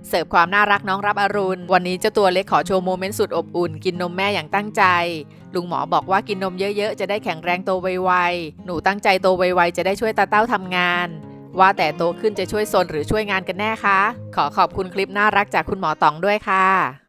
เสิร์ฟความน่ารักน้องรับอรุณวันนี้เจ้าตัวเล็กขอโชว์โมเมนต์สุดอบอุ่นกินนมแม่อย่างตั้งใจลุงหมอบอกว่ากินนมเยอะๆจะได้แข็งแรงโตไวๆหนูตั้งใจโตไวๆจะได้ช่วยตาเต้าทำงานว่าแต่โตขึ้นจะช่วยซนหรือช่วยงานกันแน่คะขอขอบคุณคลิปน่ารักจากคุณหมอต๋องด้วยค่ะ